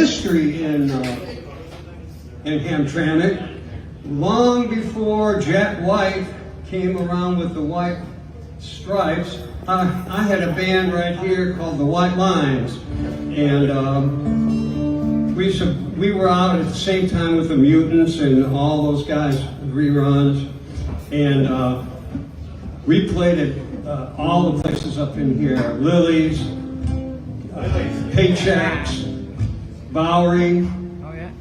history in Hamtramck. Long before Jack White came around with the white stripes, I had a band right here called the White Lines, and we were out at the same time with the Mutants and all those guys, reruns, and we played at all the places up in here: Lily's, Paychecks, Bowery,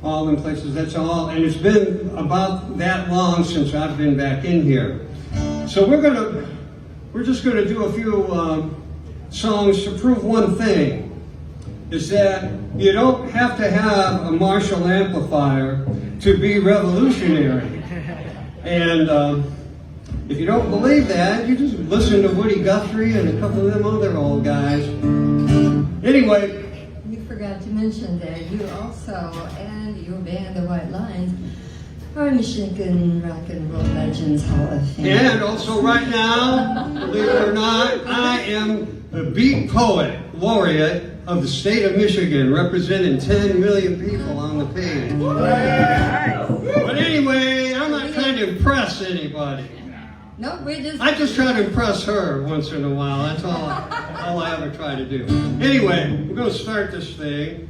all them places. That's all, and it's been about that long since I've been back in here. So we're just gonna do a few songs to prove one thing: is that you don't have to have a Marshall amplifier to be revolutionary. And if you don't believe that, you just listen to Woody Guthrie and a couple of them other old guys. Anyway. You forgot to mention that you also, and your band, the White Lines, are Michigan Rock and Roll Legends Hall of Fame. And also right now, believe it or not, I am the Beat Poet Laureate of the state of Michigan, representing 10 million people on the page. But anyway, I'm not trying to impress anybody. No, I just try to impress her once in a while. That's all I ever try to do. Anyway, we're going to start this thing.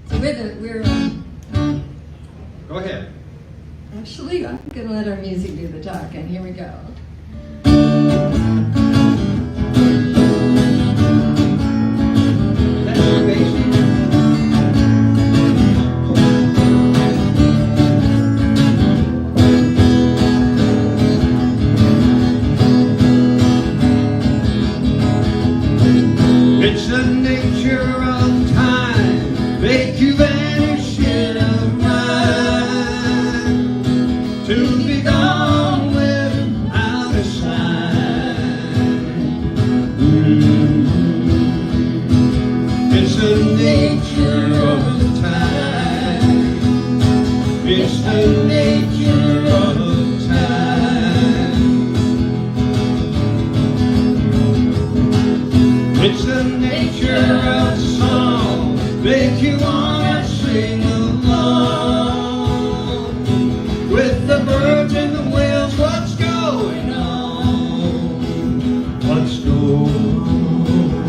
So Go ahead. Actually, I'm going to let our music do the talking. Here we go. That's amazing. It's the nature of time, make you vanish in a mind, to be gone without a sign. It's the nature of time, it's the nature of time. It's the nature of song, make you wanna sing along with the birds and the whales. What's going on? What's going on?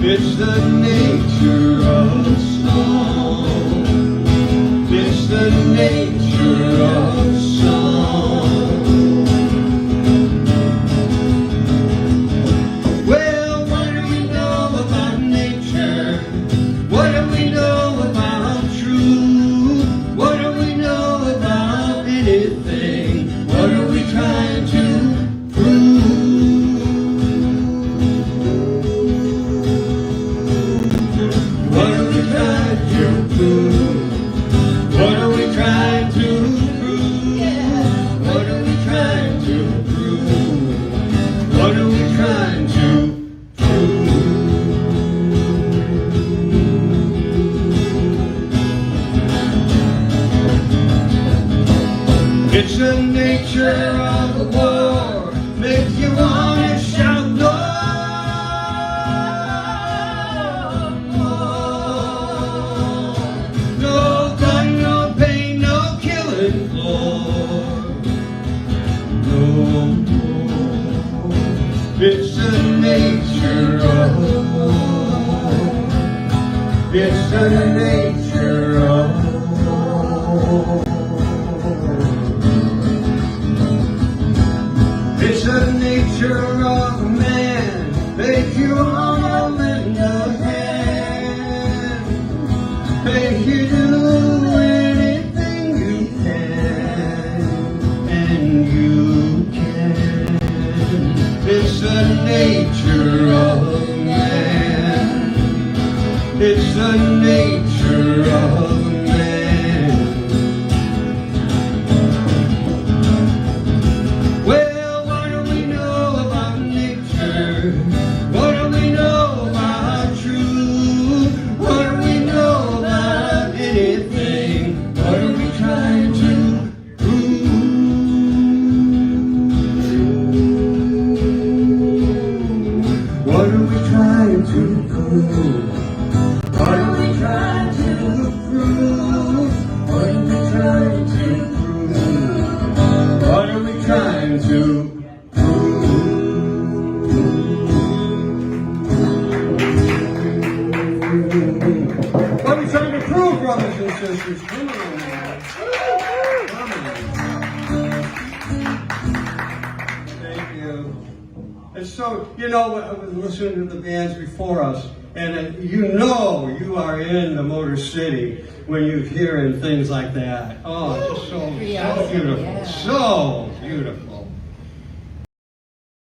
It's the nature of song. It's the nature of song. It's the nature of the war, make you wanna shout no, no gun, no pain, no killing floor, no more. It's the nature of the war, it's the nature of the war. It's the nature of a man, make you wanna lend a hand, make you do anything you can, and you can. It's the nature of a man, it's the nature What are we trying to prove, brothers and sisters? Come on, man. Come on. Thank you. And so, you know, I was listening to the bands before us, and you know you are in the Motor City when you're hearing things like that. Oh, it's just so beautiful. Yeah. So beautiful.